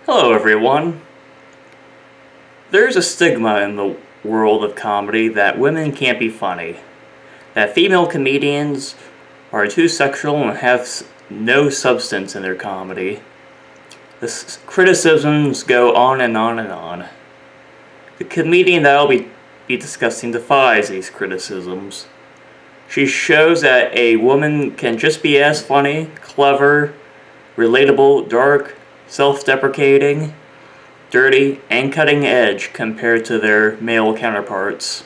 Hello everyone. There's a stigma in the world of comedy that women can't be funny, that female comedians are too sexual and have no substance in their comedy. The criticisms go on and on and on. The comedian that I'll be discussing defies these criticisms. She shows that a woman can just be as funny, clever, relatable, dark, self-deprecating, dirty, and cutting edge compared to their male counterparts.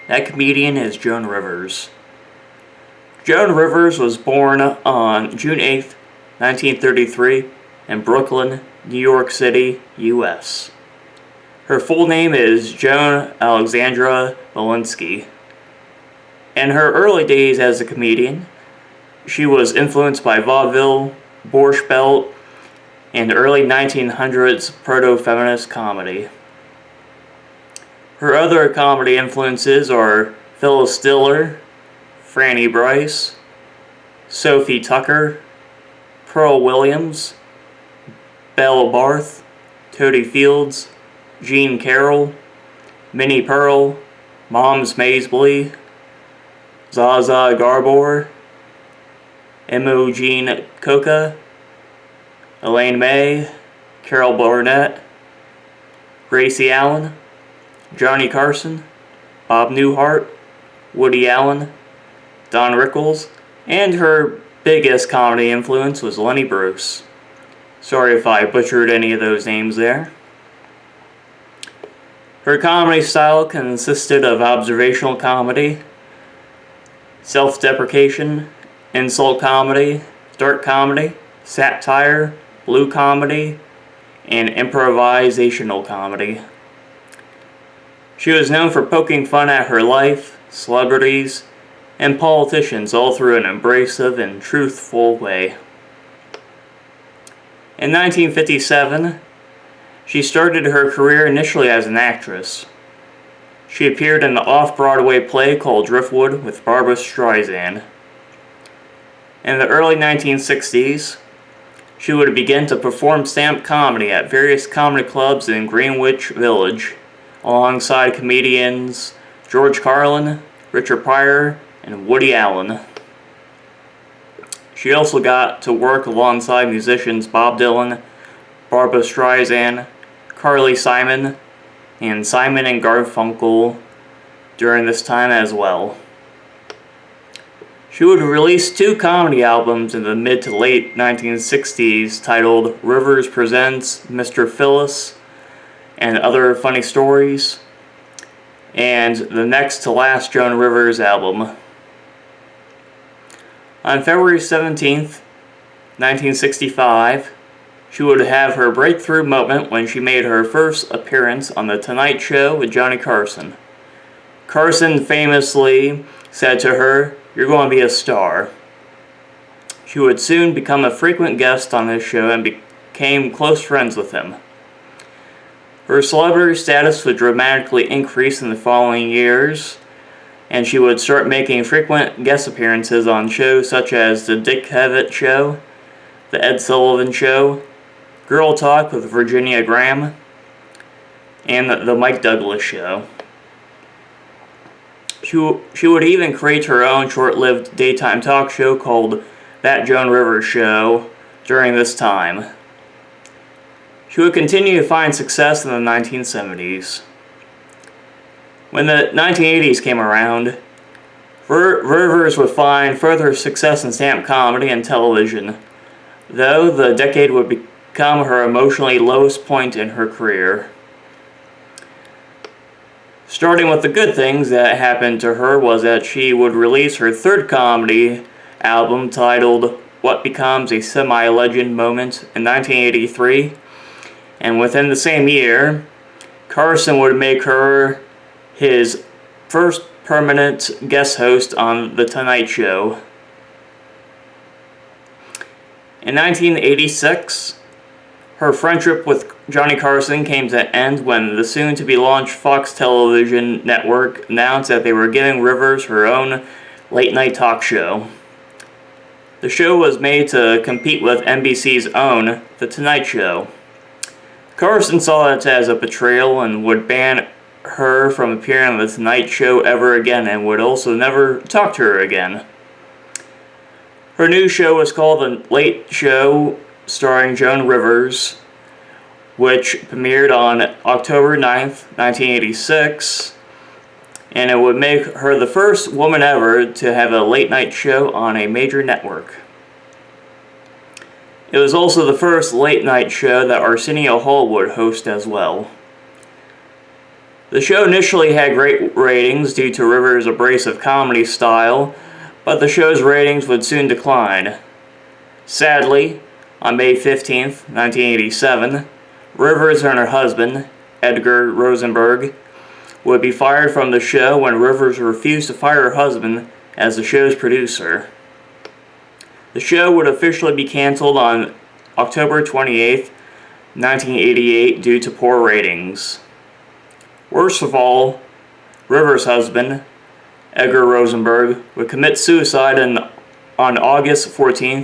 That comedian is Joan Rivers. Joan Rivers was born on June 8th, 1933 in Brooklyn, New York City, U.S. Her full name is Joan Alexandra Malinsky. In her early days as a comedian, she was influenced by vaudeville, Borscht Belt, and early 1900s proto-feminist comedy. Her other comedy influences are Phyllis Diller, Franny Bryce, Sophie Tucker, Pearl Williams, Belle Barth, Toady Fields, Jean Carroll, Minnie Pearl, Moms Maisbley, Zaza Gabor, Imogen Coca, Elaine May, Carol Burnett, Gracie Allen, Johnny Carson, Bob Newhart, Woody Allen, Don Rickles, and her biggest comedy influence was Lenny Bruce. Sorry if I butchered any of those names there. Her comedy style consisted of observational comedy, self-deprecation, insult comedy, dark comedy, satire, blue comedy, and improvisational comedy. She was known for poking fun at her life, celebrities, and politicians all through an abrasive and truthful way. In 1957, she started her career initially as an actress. She appeared in the off-Broadway play called Driftwood with Barbra Streisand. In the early 1960s, she would begin to perform stand-up comedy at various comedy clubs in Greenwich Village, alongside comedians George Carlin, Richard Pryor, and Woody Allen. She also got to work alongside musicians Bob Dylan, Barbra Streisand, Carly Simon, and Simon and Garfunkel during this time as well. She would release 2 comedy albums in the mid to late 1960s titled Rivers Presents Mr. Phyllis and Other Funny Stories, and the next to last Joan Rivers album. On February 17th, 1965, she would have her breakthrough moment when she made her first appearance on The Tonight Show with Johnny Carson. Carson famously said to her, "You're going to be a star." She would soon become a frequent guest on his show and became close friends with him. Her celebrity status would dramatically increase in the following years, and she would start making frequent guest appearances on shows such as The Dick Cavett Show, The Ed Sullivan Show, Girl Talk with Virginia Graham, and The Mike Douglas Show. She would even create her own short-lived daytime talk show called That Joan Rivers Show during this time. She would continue to find success in the 1970s. When the 1980s came around, Rivers would find further success in stand-up comedy and television, though the decade would become her emotionally lowest point in her career. Starting with the good things that happened to her was that she would release her third comedy album titled What Becomes a Semi-Legend Moment in 1983, and within the same year, Carson would make her his first permanent guest host on The Tonight Show. In 1986, her friendship with Johnny Carson came to an end when the soon-to-be-launched Fox television network announced that they were giving Rivers her own late-night talk show. The show was made to compete with NBC's own The Tonight Show. Carson saw it as a betrayal and would ban her from appearing on The Tonight Show ever again and would also never talk to her again. Her new show was called The Late Show, starring Joan Rivers, which premiered on October 9th, 1986, and it would make her the first woman ever to have a late-night show on a major network. It was also the first late-night show that Arsenio Hall would host as well. The show initially had great ratings due to Rivers' abrasive comedy style, but the show's ratings would soon decline. Sadly, on May 15th, 1987, Rivers and her husband, Edgar Rosenberg, would be fired from the show when Rivers refused to fire her husband as the show's producer. The show would officially be canceled on October 28, 1988 due to poor ratings. Worst of all, Rivers' husband, Edgar Rosenberg, would commit suicide on August 14,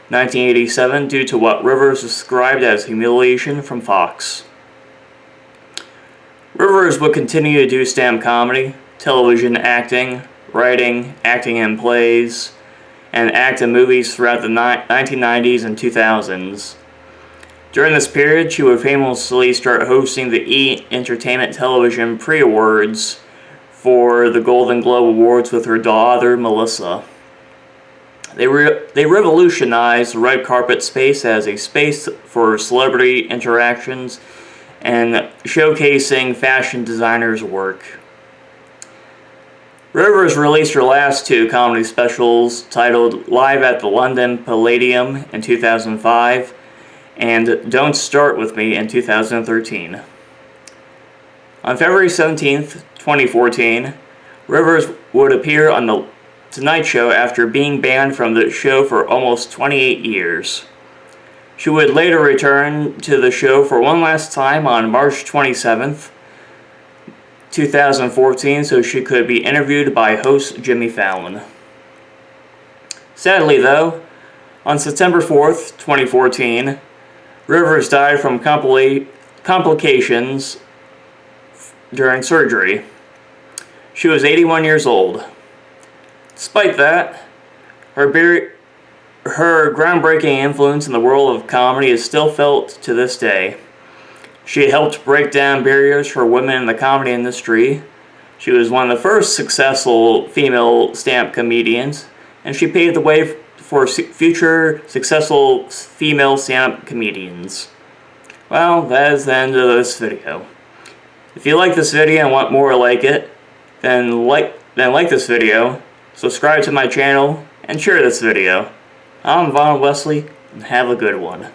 1987 due to what Rivers described as humiliation from Fox. Rivers would continue to do stand-up comedy, television acting, writing, acting in plays, and act in movies throughout the 1990s and 2000s. During this period, she would famously start hosting the E! Entertainment Television pre-awards for the Golden Globe Awards with her daughter, Melissa. They revolutionized the red carpet space as a space for celebrity interactions and showcasing fashion designers' work. Rivers released her last two comedy specials titled Live at the London Palladium in 2005 and Don't Start With Me in 2013. On February 17, 2014, Rivers would appear on The Tonight Show after being banned from the show for almost 28 years. She would later return to the show for one last time on March 27th, 2014, so she could be interviewed by host Jimmy Fallon. Sadly though, on September 4th, 2014, Rivers died from complications during surgery. She was 81 years old. Despite that, her groundbreaking influence in the world of comedy is still felt to this day. She helped break down barriers for women in the comedy industry. She was one of the first successful female stand-up comedians, and she paved the way for future successful female stand-up comedians. Well, that is the end of this video. If you like this video and want more like it, then like this video, subscribe to my channel, and share this video. I'm Vaughn Wesley, and have a good one.